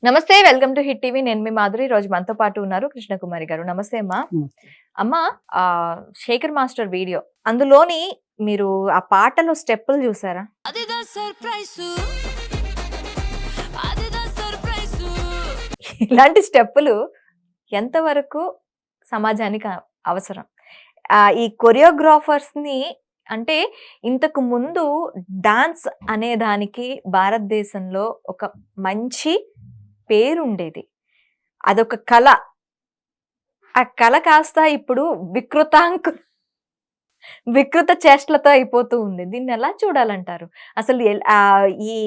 నమస్తే. Welcome to hit TV. నేను మీ మాధురి. ఈ రోజు మనతో పాటు ఉన్నారు కృష్ణకుమారి గారు. నమస్తే అమ్మా. నమస్తే. అమ్మా, శేఖర్ మాస్టర్ వీడియో అందులోని మీరు ఆ పాటలో స్టెప్పులు చూసారా? అదిదా సర్ప్రైజు అదిదా సర్ప్రైజు ఇలాంటి స్టెప్పులు ఎంతవరకు సమాజానికి అవసరం? ఈ కొరియోగ్రాఫర్స్ ని అంటే ఇంతకు ముందు డాన్స్ అనే దానికి భారతదేశంలో ఒక మంచి పేరుండేది. అదొక కళ. ఆ కళ కాస్త ఇప్పుడు వికృత చేష్టలతో అయిపోతూ ఉంది. దీన్ని ఎలా చూడాలంటారు? అసలు ఈ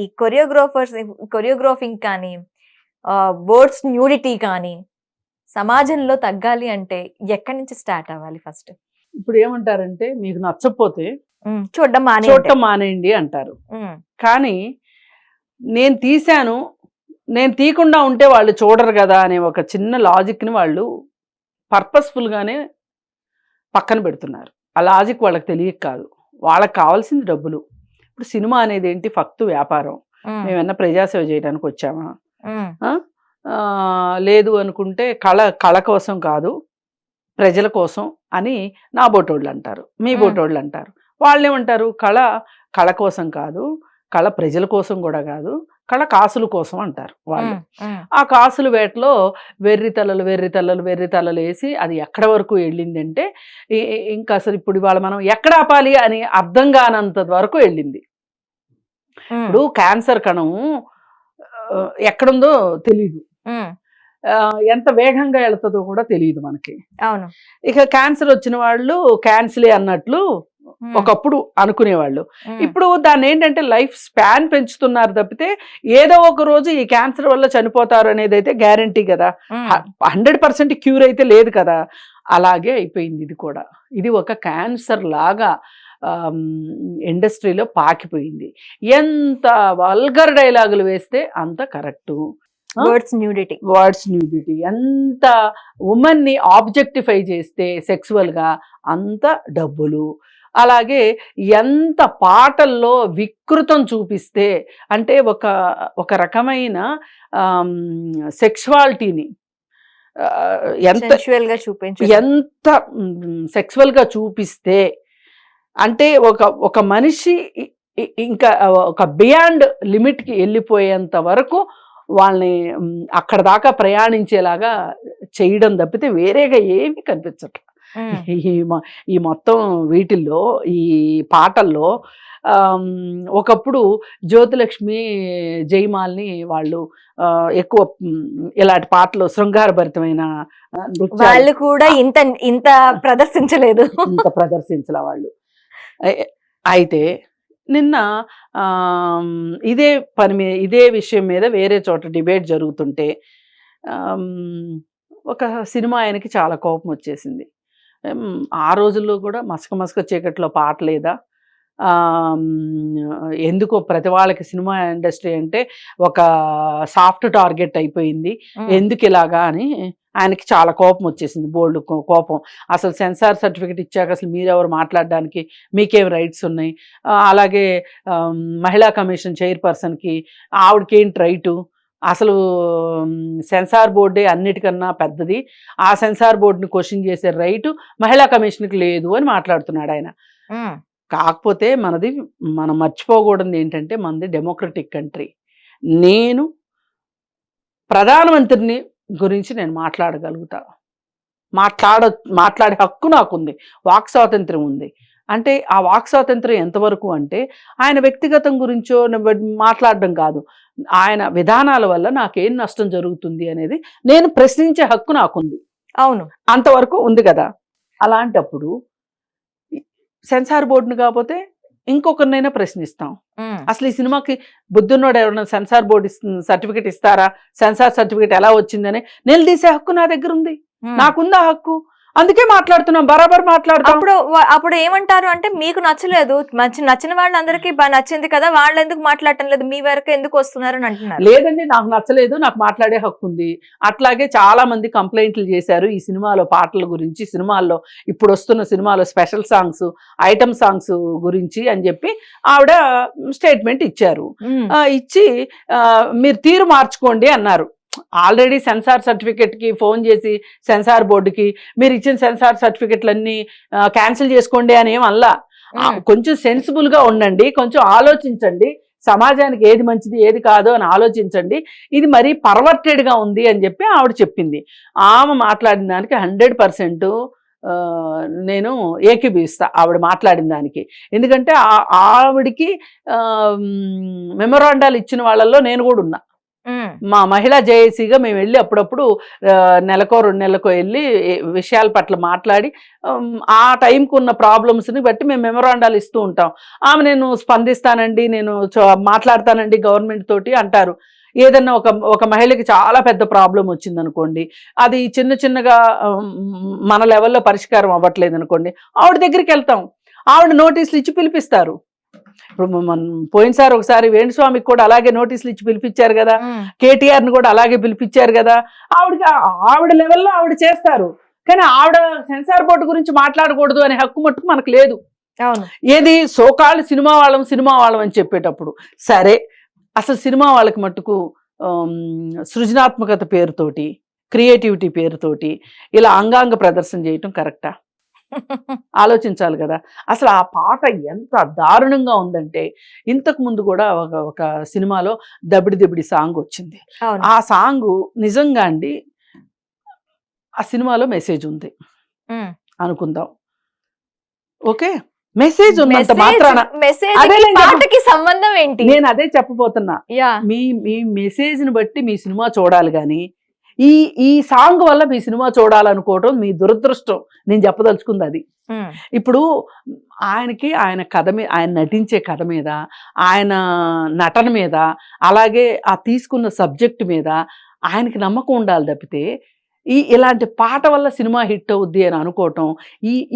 కొరియోగ్రాఫింగ్ కానీ, వర్డ్స్ న్యూడిటీ కానీ సమాజంలో తగ్గాలి అంటే ఎక్కడి నుంచి స్టార్ట్ అవ్వాలి ఫస్ట్? ఇప్పుడు ఏమంటారంటే మీకు నచ్చకపోతే చూడడం మానేయండి అంటారు. కానీ నేను తీశాను, నేను తీయకుండా ఉంటే వాళ్ళు చూడరు కదా అనే ఒక చిన్న లాజిక్ని వాళ్ళు పర్పస్ఫుల్గానే పక్కన పెడుతున్నారు. ఆ లాజిక్ వాళ్ళకి తెలియక కాదు, వాళ్ళకి కావాల్సింది డబ్బులు. ఇప్పుడు సినిమా అనేది ఏంటి? ఫక్తు వ్యాపారం. మేమన్నా ప్రజాసేవ చేయడానికి వచ్చామా? లేదు అనుకుంటే కళ కోసం కాదు, ప్రజల కోసం అని నా బోటోళ్ళు అంటారు, మీ బోటోళ్ళు అంటారు. వాళ్ళు ఏమంటారు? కళ కోసం కాదు, కళ ప్రజల కోసం కూడా కాదు, కళ కాసుల కోసం అంటారు వాళ్ళు. ఆ కాసుల వేటలో వెర్రి తలలు వేసి అది ఎక్కడ వరకు వెళ్ళిందంటే ఇంకా అసలు ఇప్పుడు ఇవాళ మనం ఎక్కడ ఆపాలి అని అర్థం కానంత వరకు వెళ్ళింది. ఇప్పుడు క్యాన్సర్ కణం ఎక్కడుందో తెలీదు, ఎంత వేగంగా వెళ్తుందో కూడా తెలియదు మనకి. అవును. ఇక క్యాన్సర్ వచ్చిన వాళ్ళు క్యాన్సిలే అన్నట్లు ఒకప్పుడు అనుకునేవాళ్ళు. ఇప్పుడు దాన్ని ఏంటంటే లైఫ్ స్పాన్ పెంచుతున్నారు తప్పితే ఏదో ఒక రోజు ఈ క్యాన్సర్ వల్ల చనిపోతారు అనేది అయితే గ్యారంటీ కదా. 100% క్యూర్ అయితే లేదు కదా. అలాగే అయిపోయింది ఇది కూడా. ఇది ఒక క్యాన్సర్ లాగా ఇండస్ట్రీలో పాకిపోయింది. ఎంత వల్గర్ డైలాగులు వేస్తే అంత కరెక్టు. Words nudity. ఎంత ఉమెన్ని ఆబ్జెక్టిఫై చేస్తే సెక్సువల్గా అంత డబ్బులు. అలాగే ఎంత పాటల్లో వికృతం చూపిస్తే అంటే ఒక రకమైన సెక్సువాలిటీని ఎంత సెక్సువల్గా చూపిస్తే అంటే ఒక మనిషి ఇంకా ఒక బియాండ్ లిమిట్కి వెళ్ళిపోయేంత వరకు వాళ్ళని అక్కడ దాకా ప్రయాణించేలాగా చేయడం తప్పితే వేరేగా ఏమీ కనిపించట్లేదు ఈ మొత్తం వీటిల్లో, ఈ పాటల్లో. ఒకప్పుడు జ్యోతిలక్ష్మి, జయమాల్ని వాళ్ళు ఎక్కువ ఇలాంటి పాటలు శృంగారభరితమైన వాళ్ళు కూడా ఇంత ప్రదర్శించలేదు, ప్రదర్శించలే వాళ్ళు. అయితే నిన్న ఇదే విషయం మీద వేరే చోట డిబేట్ జరుగుతుంటే ఒక సినిమా ఆయనకి చాలా కోపం వచ్చేసింది. ఆ రోజుల్లో కూడా మసక చీకట్లో పాట లేదా? ఎందుకో ప్రతి వాళ్ళకి సినిమా ఇండస్ట్రీ అంటే ఒక సాఫ్ట్ టార్గెట్ అయిపోయింది, ఎందుకు ఇలాగా అని ఆయనకి చాలా కోపం వచ్చేసింది, బోల్డ్ కోపం. అసలు సెన్సార్ సర్టిఫికేట్ ఇచ్చాక అసలు మీరెవరు మాట్లాడడానికి, మీకేం రైట్స్ ఉన్నాయి? అలాగే మహిళా కమిషన్ చైర్పర్సన్కి ఆవిడకి ఏంటి రైటు? అసలు సెన్సార్ బోర్డే అన్నిటికన్నా పెద్దది, ఆ సెన్సార్ బోర్డుని క్వశ్చన్ చేసే రైటు మహిళా కమిషన్కి లేదు అని మాట్లాడుతున్నాడు ఆయన. కాకపోతే మనం మర్చిపోకూడదు ఏంటంటే మనది డెమోక్రటిక్ కంట్రీ. నేను ప్రధానమంత్రిని గురించి నేను మాట్లాడగలుగుతా, మాట్లాడే హక్కు నాకుంది, వాక్ స్వాతంత్ర్యం ఉంది. అంటే ఆ వాక్ స్వాతంత్ర్యం ఎంతవరకు అంటే ఆయన వ్యక్తిగతం గురించో మాట్లాడడం కాదు, ఆయన విధానాల వల్ల నాకేం నష్టం జరుగుతుంది అనేది నేను ప్రశ్నించే హక్కు నాకుంది. అవును, అంతవరకు ఉంది కదా. అలాంటప్పుడు సెన్సార్ బోర్డుని కాకపోతే ఇంకొకరినైనా ప్రశ్నిస్తాం. అసలు ఈ సినిమాకి బుద్ధున్నోడు ఎవరైనా సెన్సార్ బోర్డు సర్టిఫికేట్ ఇస్తారా? సెన్సార్ సర్టిఫికేట్ ఎలా వచ్చిందని నిలదీసే హక్కు నా దగ్గర ఉంది, నాకుందా హక్కు. అందుకే మాట్లాడుతున్నాం, బరాబర్ మాట్లాడుతాం. అప్పుడు ఏమంటారు అంటే మీకు నచ్చలేదు, నచ్చిన వాళ్ళందరికీ నచ్చింది కదా, వాళ్ళు ఎందుకు మాట్లాడటం లేదు, మీ వరకు ఎందుకు వస్తున్నారు అని అంటున్నారు. లేదండి, నాకు నచ్చలేదు, నాకు మాట్లాడే హక్కు ఉంది. అట్లాగే చాలా మంది కంప్లైంట్లు చేశారు ఈ సినిమాలో పాటల గురించి, సినిమాల్లో ఇప్పుడు వస్తున్న సినిమాలో స్పెషల్ సాంగ్స్, ఐటమ్ సాంగ్స్ గురించి అని చెప్పి ఆవిడ స్టేట్మెంట్ ఇచ్చారు. ఇచ్చి మీరు తీరు మార్చుకోండి అన్నారు. ఆల్రెడీ సెన్సార్ సర్టిఫికెట్కి ఫోన్ చేసి సెన్సార్ బోర్డుకి మీరు ఇచ్చిన సెన్సార్ సర్టిఫికెట్లన్నీ క్యాన్సిల్ చేసుకోండి అని ఏం అల్లా. కొంచెం సెన్సిబుల్గా ఉండండి, కొంచెం ఆలోచించండి, సమాజానికి ఏది మంచిది ఏది కాదు అని ఆలోచించండి, ఇది మరీ పర్వర్టెడ్గా ఉంది అని చెప్పి ఆవిడ చెప్పింది. ఆమె మాట్లాడిన దానికి 100% నేను ఏకీభవిస్తా ఆవిడ మాట్లాడిన దానికి. ఎందుకంటే ఆవిడికి మెమొరాండాలు ఇచ్చిన వాళ్ళల్లో నేను కూడా ఉన్నా. మా మహిళా జేఏసీగా మేము వెళ్ళి అప్పుడప్పుడు నెలకో 2 నెలలకో వెళ్ళి విషయాల పట్ల మాట్లాడి ఆ టైంకి ఉన్న ప్రాబ్లమ్స్ని బట్టి మేము మెమొరాండాలు ఇస్తూ ఉంటాం. ఆమె నేను స్పందిస్తానండి, నేను మాట్లాడతానండి గవర్నమెంట్ తోటి అంటారు. ఏదన్నా ఒక మహిళకి చాలా పెద్ద ప్రాబ్లం వచ్చిందనుకోండి, అది చిన్నగా మన లెవెల్లో పరిష్కారం అవ్వట్లేదు అనుకోండి, ఆవిడ దగ్గరికి వెళ్తాం, ఆవిడ నోటీసులు ఇచ్చి పిలిపిస్తారు. ఇప్పుడు పోయినసారి ఒకసారి వేణుస్వామికి కూడా అలాగే నోటీసులు ఇచ్చి పిలిపించారు కదా, కేటీఆర్ని కూడా అలాగే పిలిపించారు కదా. ఆవిడ లెవెల్లో ఆవిడ చేస్తారు, కానీ ఆవిడ సెన్సార్ బోర్డు గురించి మాట్లాడకూడదు అనే హక్కు మట్టుకు మనకు లేదు. ఏది సోకాళ్ళు సినిమా వాళ్ళం అని చెప్పేటప్పుడు సరే, అసలు సినిమా వాళ్ళకి మట్టుకు సృజనాత్మకత పేరుతోటి, క్రియేటివిటీ పేరుతోటి ఇలా అంగాంగ ప్రదర్శన చేయటం కరెక్టా? ఆలోచించాలి కదా. అసలు ఆ పాట ఎంత దారుణంగా ఉందంటే, ఇంతకు ముందు కూడా ఒక సినిమాలో దబిడి సాంగ్ వచ్చింది. ఆ సాంగ్ నిజంగా అండి, ఆ సినిమాలో మెసేజ్ ఉంది అనుకుందాం, ఓకే, మెసేజ్ ఉన్నంత మాత్రాన సంబంధం ఏంటి? నేను అదే చెప్పబోతున్నా. మీ మెసేజ్ ని బట్టి మీ సినిమా చూడాలి కానీ ఈ సాంగ్ వల్ల మీ సినిమా చూడాలనుకోవటం మీ దురదృష్టం. నేను చెప్పదలుచుకుంది అది. ఇప్పుడు ఆయన కథ మీద, ఆయన నటించే కథ మీద, ఆయన నటన మీద, అలాగే ఆ తీసుకున్న సబ్జెక్ట్ మీద ఆయనకి నమ్మకం ఉండాలి తప్పితే ఇలాంటి పాట వల్ల సినిమా హిట్ అవుద్ది అని అనుకోవటం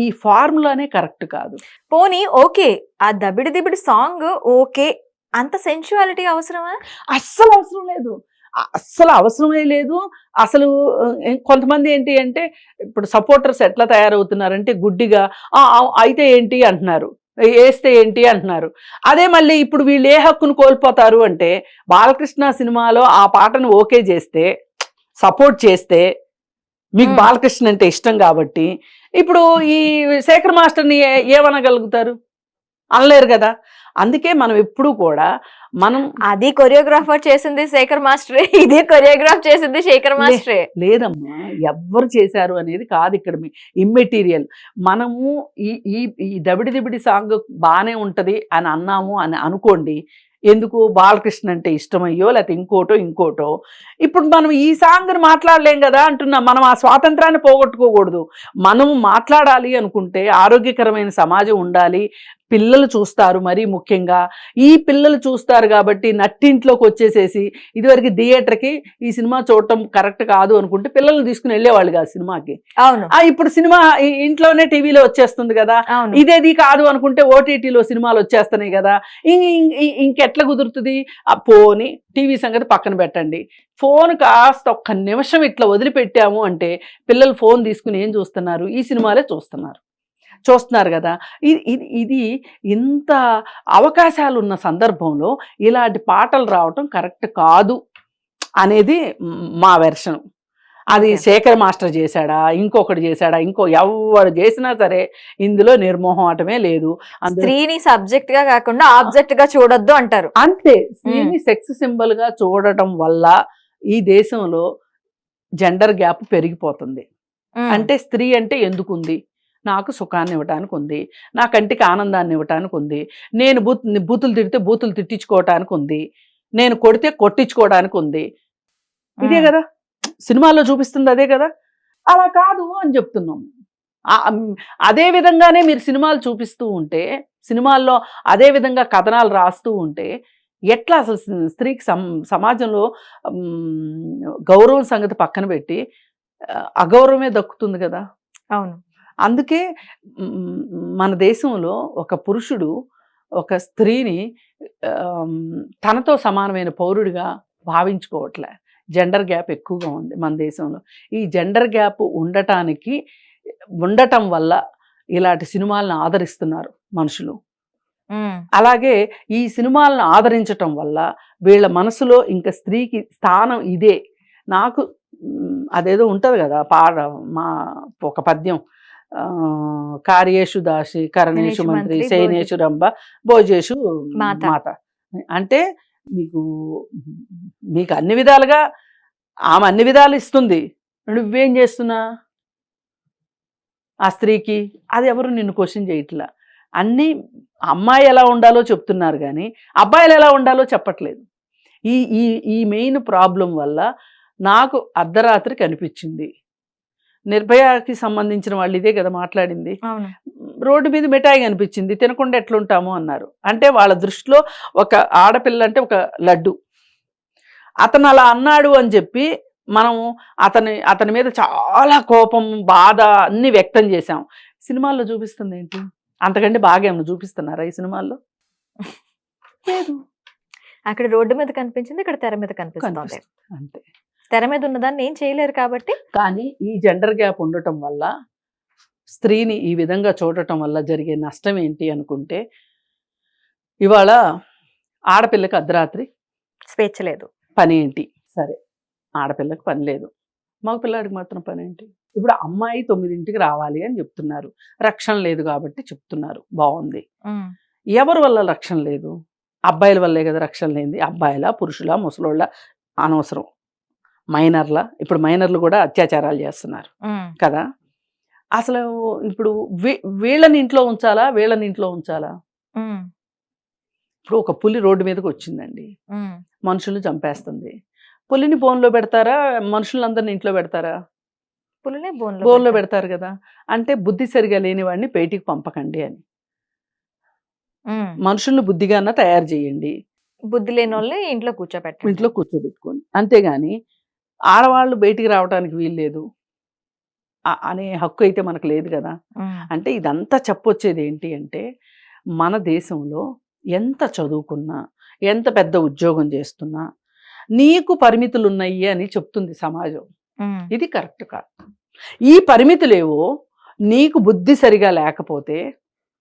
ఈ ఫార్ములానే కరెక్ట్ కాదు. పోనీ ఓకే, ఆ దబిడి సాంగ్ ఓకే, అంత సెన్షువాలిటీ అవసరమా? అస్సలు అవసరం లేదు, అస్సలు అవసరమే లేదు. అసలు కొంతమంది ఏంటి అంటే, ఇప్పుడు సపోర్టర్స్ ఎట్లా తయారవుతున్నారంటే గుడ్డిగా అయితే ఏంటి అంటున్నారు, వేస్తే ఏంటి అంటున్నారు. అదే మళ్ళీ ఇప్పుడు వీళ్ళు ఏ హక్కును కోల్పోతారు అంటే, బాలకృష్ణ సినిమాలో ఆ పాటను ఓకే చేస్తే, సపోర్ట్ చేస్తే, మీకు బాలకృష్ణ అంటే ఇష్టం కాబట్టి ఇప్పుడు ఈ శేఖర్ మాస్టర్ని ఏమనగలుగుతారు? అనలేరు కదా. అందుకే మనం ఎప్పుడు కూడా అది కొరియోగ్రాఫర్ చేసింది శేఖర్ మాస్టరే, ఇది కొరియోగ్రాఫ్ చేసింది శేఖర్ మాస్టరే. లేదమ్మా, ఎవ్వరు చేశారు అనేది కాదు ఇక్కడ ఇమ్మెటీరియల్. మనము ఈ దబిడి సాంగ్ బాగానే ఉంటది అని అన్నాము అని అనుకోండి, ఎందుకు బాలకృష్ణ అంటే ఇష్టమయ్యో లేకపోతే ఇంకోటో. ఇప్పుడు మనం ఈ సాంగ్ని మాట్లాడలేం కదా అంటున్నాం. మనం ఆ స్వాతంత్రాన్ని పోగొట్టుకోకూడదు. మనం మాట్లాడాలి అనుకుంటే ఆరోగ్యకరమైన సమాజం ఉండాలి. పిల్లలు చూస్తారు, మరీ ముఖ్యంగా ఈ పిల్లలు చూస్తారు కాబట్టి నట్టింట్లోకి వచ్చేసేసి ఇదివరకు థియేటర్కి ఈ సినిమా చూడటం కరెక్ట్ కాదు అనుకుంటే పిల్లల్ని తీసుకుని వెళ్ళేవాళ్ళు కాదు సినిమాకి. అవును, ఇప్పుడు సినిమా ఇంట్లోనే టీవీలో వచ్చేస్తుంది కదా. ఇదేది కాదు అనుకుంటే ఓటీటీలో సినిమాలు వచ్చేస్తున్నాయి కదా. ఇంకెట్లా కుదురుతుంది? పోని టీవీ సంగతి పక్కన పెట్టండి, ఫోన్ కాస్త ఒక్క నిమిషం ఇట్లా వదిలిపెట్టాము అంటే పిల్లలు ఫోన్ తీసుకుని ఏం చూస్తున్నారు? ఈ సినిమాలే చూస్తున్నారు కదా. ఇది ఇంత అవకాశాలు ఉన్న సందర్భంలో ఇలాంటి పాటలు రావటం కరెక్ట్ కాదు అనేది మా వెర్షన్. అది శేఖర్ మాస్టర్ చేశాడా, ఇంకొకటి చేశాడా, ఎవరు చేసినా సరే ఇందులో నిర్మోహమాటమే లేదు. స్త్రీని సబ్జెక్ట్ గా కాకుండా ఆబ్జెక్ట్ గా చూడొద్దు అంటారు. అంతే, స్త్రీని సెక్స్ సింబల్ గా చూడటం వల్ల ఈ దేశంలో జెండర్ గ్యాప్ పెరిగిపోతుంది. అంటే స్త్రీ అంటే ఎందుకుంది? నాకు సుఖాన్ని ఇవ్వటానికి ఉంది, నా కంటికి ఆనందాన్ని ఇవ్వటానికి ఉంది, నేను బూతులు తిడితే బూతులు తిట్టించుకోవటానికి ఉంది, నేను కొడితే కొట్టించుకోవడానికి ఉంది. ఇదే కదా సినిమాల్లో చూపిస్తుంది, అదే కదా. అలా కాదు అని చెప్తున్నాం. అదే విధంగానే మీరు సినిమాలు చూపిస్తూ ఉంటే, సినిమాల్లో అదే విధంగా కథనాలు రాస్తూ ఉంటే ఎట్లా అసలు స్త్రీకి సమాజంలో గౌరవం సంగతి పక్కన పెట్టి అగౌరవమే దక్కుతుంది కదా. అవును, అందుకే మన దేశంలో ఒక పురుషుడు ఒక స్త్రీని తనతో సమానమైన పౌరుడిగా భావించుకోవట్లే. జెండర్ గ్యాప్ ఎక్కువగా ఉంది మన దేశంలో. ఈ జెండర్ గ్యాప్ ఉండటం వల్ల ఇలాంటి సినిమాలను ఆదరిస్తున్నారు మనుషులు. అలాగే ఈ సినిమాలను ఆదరించటం వల్ల వీళ్ళ మనసులో ఇంకా స్త్రీకి స్థానం ఇదే, నాకు అదేదో ఉంటది కదా పాట, మా ఒక పద్యం, కార్యేషు దాసి కరణేషు కరణేషు మంత్రి మంత్రి, శయనేషు రంభ భోజేషు మాత. మాత. అంటే మీకు మీకు అన్ని విధాలుగా ఆమె అన్ని విధాలు ఇస్తుంది, నువ్వేం చేస్తున్నా ఆ స్త్రీకి? అది ఎవరు నిన్ను క్వశ్చన్ చేయట్లా. అన్నీ అమ్మాయి ఎలా ఉండాలో చెప్తున్నారు కానీ అబ్బాయిలు ఎలా ఉండాలో చెప్పట్లేదు. ఈ ఈ ఈ మెయిన్ ప్రాబ్లం వల్ల నాకు అర్ధరాత్రి కనిపించింది. నిర్భయకి సంబంధించిన వాళ్ళు ఇదే కదా మాట్లాడింది. అవును. రోడ్డు మీద మిఠాయి కనిపించింది, తినకుండా ఎట్లుంటాము అన్నారు. అంటే వాళ్ళ దృష్టిలో ఒక ఆడపిల్ల అంటే ఒక లడ్డు. అతను అలా అన్నాడు అని చెప్పి మనం అతని మీద చాలా కోపం, బాధ అన్ని వ్యక్తం చేశాం. సినిమాల్లో చూపిస్తుంది ఏంటి? అంతకంటే బాగా ఏమన్నా చూపిస్తున్నారా ఈ సినిమాల్లో? లేదు. అక్కడ రోడ్డు మీద కనిపించింది, ఇక్కడ తెర మీద కనిపిస్తుంది. కనిపిస్తుంది అంతే. తెర మీద ఉన్నదాన్ని ఏం చేయలేరు కాబట్టి. కానీ ఈ జెండర్ గ్యాప్ ఉండటం వల్ల, స్త్రీని ఈ విధంగా చూడటం వల్ల జరిగే నష్టం ఏంటి అనుకుంటే, ఇవాళ ఆడపిల్లకి అర్ధరాత్రి స్వేచ్ఛ లేదు. పని ఏంటి? సరే, ఆడపిల్లకి పని లేదు, మగపిల్లాడికి మాత్రం పని ఏంటి? ఇప్పుడు అమ్మాయి 9ంటికి రావాలి అని చెప్తున్నారు, రక్షణ లేదు కాబట్టి చెప్తున్నారు, బాగుంది. ఎవరి వల్ల రక్షణ లేదు? అబ్బాయిల వల్లే కదా రక్షణ లేనిది. అబ్బాయిల, పురుషుల, ముసలోళ్ళ అనవసరం, మైనర్ల. ఇప్పుడు మైనర్లు కూడా అత్యాచారాలు చేస్తున్నారు కదా. అసలు ఇప్పుడు వీళ్ళని ఇంట్లో ఉంచాలా, వీళ్ళని ఇంట్లో ఉంచాలా? ఇప్పుడు ఒక పులి రోడ్డు మీదకి వచ్చిందండి, మనుషుల్ని చంపేస్తుంది. పులిని బోన్లో పెడతారా, మనుషులందరిని ఇంట్లో పెడతారా? పులినే బోన్లో పెడతారు కదా. అంటే బుద్ధి సరిగా లేని వాడిని బయటికి పంపకండి అని. మనుషుల్ని బుద్ధిగాన తయారు చేయండి, బుద్ధి లేని వాళ్ళని ఇంట్లో కూర్చోబెట్టండి, ఇంట్లో కూర్చోబెట్టుకోండి. అంతేగాని ఆడవాళ్ళు బయటికి రావడానికి వీలు లేదు అనే హక్కు అయితే మనకు లేదు కదా. అంటే ఇదంతా చెప్పొచ్చేది ఏంటి అంటే, మన దేశంలో ఎంత చదువుకున్నా, ఎంత పెద్ద ఉద్యోగం చేస్తున్నా నీకు పరిమితులు ఉన్నాయి అని చెప్తుంది సమాజం. ఇది కరెక్ట్ కాదు. ఈ పరిమితులేవో నీకు బుద్ధి సరిగా లేకపోతే,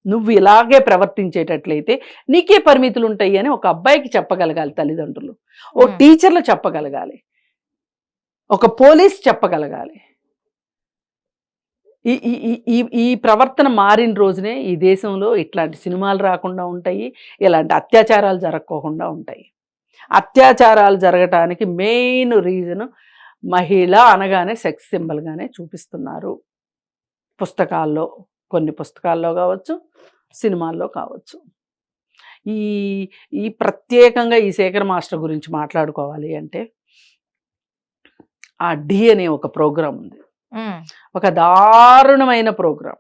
నువ్వు ఇలాగే ప్రవర్తించేటట్లయితే నీకే పరిమితులు ఉంటాయి అని ఒక అబ్బాయికి చెప్పగలగాలి తల్లిదండ్రులు, ఓ టీచర్లు చెప్పగలగాలి, ఒక పోలీస్ చెప్పగలగాలి. ఈ ఈ ఈ ప్రవర్తన మారిన రోజునే ఈ దేశంలో ఇట్లాంటి సినిమాలు రాకుండా ఉంటాయి, ఇలాంటి అత్యాచారాలు జరగకోకుండా ఉంటాయి. అత్యాచారాలు జరగటానికి మెయిన్ రీజన్ మహిళ అనగానే సెక్స్ సింబల్గానే చూపిస్తున్నారు. పుస్తకాల్లో, కొన్ని పుస్తకాల్లో కావచ్చు, సినిమాల్లో కావచ్చు. ఈ ఈ ప్రత్యేకంగా ఈ శేఖర్ మాస్టర్ గురించి మాట్లాడుకోవాలి అంటే, ఆ డి అనే ఒక ప్రోగ్రాం ఉంది, ఒక దారుణమైన ప్రోగ్రాం.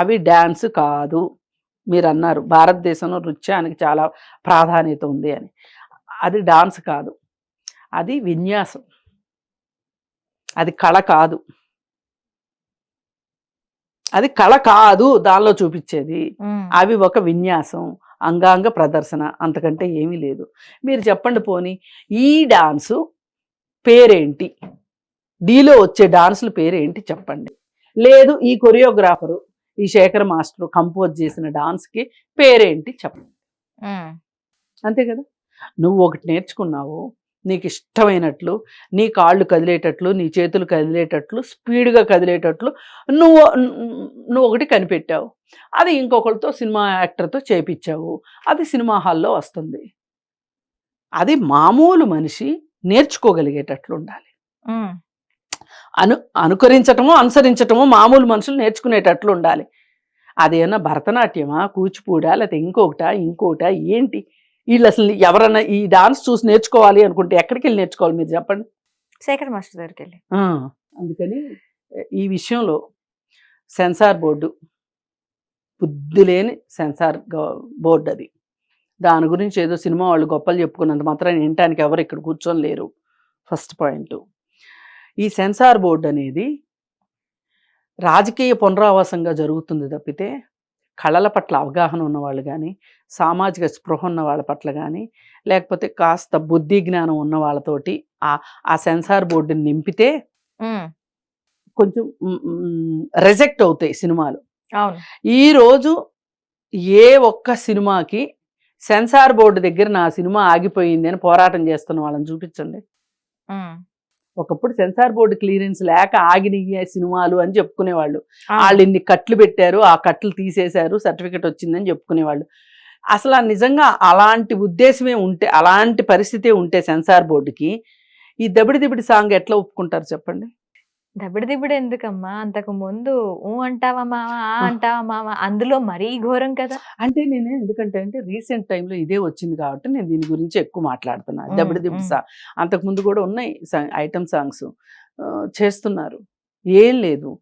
అవి డ్యాన్స్ కాదు. మీరు అన్నారు భారతదేశంలో నృత్యానికి చాలా ప్రాధాన్యత ఉంది అని. అది డాన్స్ కాదు, అది విన్యాసం, అది కళ కాదు, అది కళ కాదు దానిలో చూపించేది. అవి ఒక విన్యాసం, అంగాంగ ప్రదర్శన, అంతకంటే ఏమీ లేదు. మీరు చెప్పండి పోనీ, ఈ డాన్సు పేరేంటి? డీలో వచ్చే డాన్సుల పేరేంటి చెప్పండి. లేదు, ఈ కొరియోగ్రాఫరు, ఈ శేఖర్ మాస్టర్ కంపోజ్ చేసిన డాన్స్కి పేరేంటి చెప్పండి. అంతే కదా. నువ్వు ఒకటి నేర్చుకున్నావు, నీకు ఇష్టమైనట్లు, నీ కాళ్ళు కదిలేటట్లు, నీ చేతులు కదిలేటట్లు, స్పీడ్గా కదిలేటట్లు నువ్వు ఒకటి కనిపెట్టావు. అది ఇంకొకరితో, సినిమా యాక్టర్తో చేపించావు, అది సినిమా హాల్లో వస్తుంది. అది మామూలు మనిషి నేర్చుకోగలిగేటట్లు ఉండాలి. అనుకరించటమో అనుసరించటమో మామూలు మనుషులు నేర్చుకునేటట్లు ఉండాలి. అదేమన్నా భరతనాట్యమా, కూచిపూడా, లేకపోతే ఇంకోటా ఏంటి? వీళ్ళు అసలు ఎవరన్నా ఈ డాన్స్ చూసి నేర్చుకోవాలి అనుకుంటే ఎక్కడికి వెళ్ళి నేర్చుకోవాలి మీరు చెప్పండి? శేఖర్ మాస్టర్ దగ్గరికి వెళ్ళి. అందుకని ఈ విషయంలో సెన్సార్ బోర్డు బుద్ధి లేని సెన్సార్ బోర్డు అది. దాని గురించి ఏదో సినిమా వాళ్ళు గొప్పలు చెప్పుకున్నంత మాత్రం వినటానికి ఎవరు ఇక్కడ కూర్చొని లేరు. First point. ఈ సెన్సార్ బోర్డు అనేది రాజకీయ పునరావాసంగా జరుగుతుంది తప్పితే, కళల పట్ల అవగాహన ఉన్నవాళ్ళు కానీ, సామాజిక స్పృహ ఉన్న వాళ్ళ పట్ల కానీ, లేకపోతే కాస్త బుద్ధి జ్ఞానం ఉన్న వాళ్ళతోటి ఆ సెన్సార్ బోర్డుని నింపితే కొంచెం రిజెక్ట్ అవుతాయి సినిమాలు. ఈరోజు ఏ ఒక్క సినిమాకి సెన్సార్ బోర్డు దగ్గర నా సినిమా ఆగిపోయింది అని పోరాటం చేస్తున్న వాళ్ళని చూపించండి. ఒకప్పుడు సెన్సార్ బోర్డు క్లియరెన్స్ లేక ఆగినాయి సినిమాలు అని చెప్పుకునేవాళ్ళు. వాళ్ళు ఇన్ని కట్లు పెట్టారు, ఆ కట్లు తీసేశారు, సర్టిఫికెట్ వచ్చిందని చెప్పుకునేవాళ్ళు. అసలు నిజంగా అలాంటి ఉద్దేశమే ఉంటే, అలాంటి పరిస్థితే ఉంటే సెన్సార్ బోర్డుకి ఈ దబిడి దిబిడి సాంగ్ ఎట్లా ఒప్పుకుంటారు చెప్పండి? దబిడి ఎందుకమ్మా, అంతకు ముందు ఊ అంటావా మామ, ఆ అంటావా మామ, అందులో మరీ ఘోరం కదా. అంటే నేను ఎందుకంటే రీసెంట్ టైంలో ఇదే వచ్చింది కాబట్టి నేను దీని గురించి ఎక్కువ మాట్లాడుతున్నా. దబిడి దిబిడి సాంగ్ అంతకుముందు కూడా ఉన్నాయి, ఐటమ్ సాంగ్స్ చేస్తున్నారు. ఏం లేదు,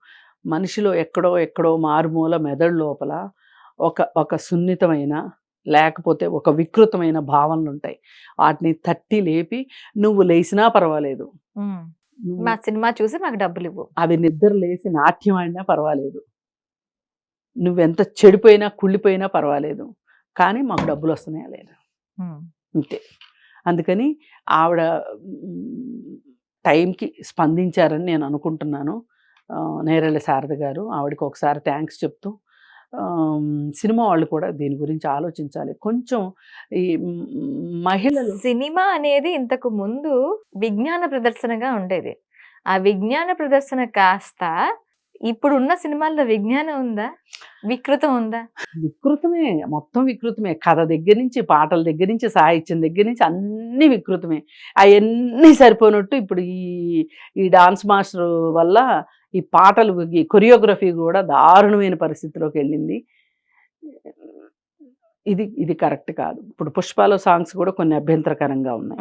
మనిషిలో ఎక్కడో మారుమూల మెదడు లోపల ఒక సున్నితమైన లేకపోతే ఒక వికృతమైన భావనలు ఉంటాయి. వాటిని తట్టి లేపి నువ్వు లేచినా పర్వాలేదు, మా సినిమా చూసి మాకు డబ్బులు ఇవ్వు, అవి నిద్ర లేచి నాట్యం ఆడినా పర్వాలేదు, నువ్వెంత చెడిపోయినా కుళ్ళిపోయినా పర్వాలేదు, కానీ మాకు డబ్బులు వస్తున్నాయా లేదా అంతే. అందుకని ఆవిడ టైంకి స్పందించారని నేను అనుకుంటున్నాను. నేరెళ్ళ శారద గారు, ఆవిడకి ఒకసారి థ్యాంక్స్ చెప్తూ సినిమా వాళ్ళు కూడా దీని గురించి ఆలోచించాలి. కొంచెం ఈ మహిళలు, సినిమా అనేది ఇంతకు ముందు విజ్ఞాన ప్రదర్శనగా ఉండేది. ఆ విజ్ఞాన ప్రదర్శన కాస్త ఇప్పుడు ఉన్న సినిమాల్లో విజ్ఞానం ఉందా, వికృతం ఉందా? వికృతమే, మొత్తం వికృతమే. కథ దగ్గర నుంచి, పాటల దగ్గర నుంచి, సాహిత్యం దగ్గర నుంచి అన్ని వికృతమే. అవన్నీ సరిపోయినట్టు ఇప్పుడు ఈ డాన్స్ మాస్టర్ వల్ల ఈ పాటలు, ఈ కొరియోగ్రఫీ కూడా దారుణమైన పరిస్థితిలోకి వెళ్ళింది. ఇది కరెక్ట్ కాదు. ఇప్పుడు పుష్పలో సాంగ్స్ కూడా కొన్ని అభ్యంతరకరంగా ఉన్నాయి.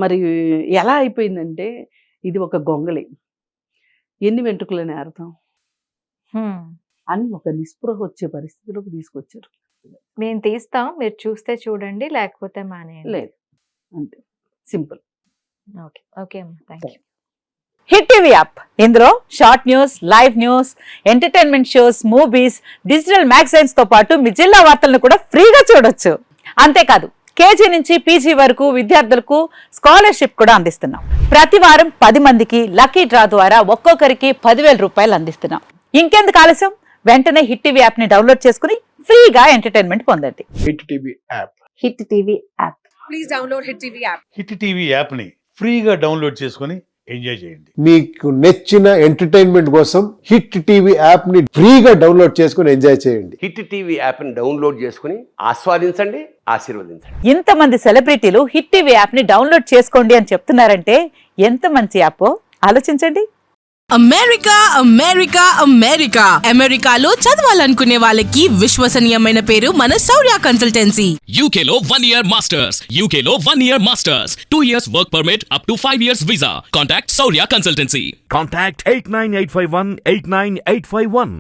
మరి ఎలా అయిపోయిందంటే ఇది ఒక గొంగళి, ఎన్ని వెంట్రుకలని అర్థం అని ఒక నిస్పృహ వచ్చే పరిస్థితిలోకి తీసుకొచ్చారు. మేము తీస్తాం, మీరు చూస్తే చూడండి, లేకపోతే మానేయండి. లేదు, అంతే సింపుల్. ఓకే ఓకే అమ్మా, thank you. Hit TV app, ఇందులో short news, live news, entertainment shows, movies, digital magazines తో పాటు మీ జిల్లా వార్తలను కూడా ఫ్రీగా చూడొచ్చు. అంతేకాదు కేజీ నుంచి పీజీ వరకు విద్యార్థులకు స్కాలర్షిప్ కూడా అందిస్తున్నాం. ప్రతి వారం 10 మందికి లక్కీ డ్రా ద్వారా ఒక్కొక్కరికి 10,000 రూపాయలు అందిస్తున్నాం. ఇంకెందుకు ఆలస్యం, వెంటనే హిట్ టీవీ యాప్ ని డౌన్లోడ్ చేసుకుని ఫ్రీగా ఎంటర్టైన్మెంట్ పొందండి. Hit TV app. Hit TV app. Please download hit TV app. Hit TV యాప్ని ఫ్రీగా డౌన్లోడ్ చేసుకొని ఎంజాయ్ చేయండి. మీకు నచ్చిన ఎంటర్టైన్మెంట్ కోసం హిట్ టీవీ యాప్ ని ఫ్రీగా డౌన్లోడ్ చేసుకుని ఎంజాయ్ చేయండి. హిట్ టీవీ యాప్ని డౌన్లోడ్ చేసుకుని ఆస్వాదించండి, ఆశీర్వదించండి. ఇంతమంది సెలబ్రిటీలు హిట్ టీవీ యాప్ ని డౌన్లోడ్ చేసుకోండి అని చెప్తున్నారంటే ఎంత మంచి యాప్ ఆలోచించండి. అమెరికా అమెరికా అమెరికా అమెరికాలో చదవాలనుకునే వాళ్ళకి విశ్వసనీయమైన పేరు మన శౌర్య కన్సల్టెన్సీ. UK లో 1 year masters. UK లో 1 year masters. 2 years work permit up to 5 years visa. Contact Saurya Consultancy. Contact 89851 89851.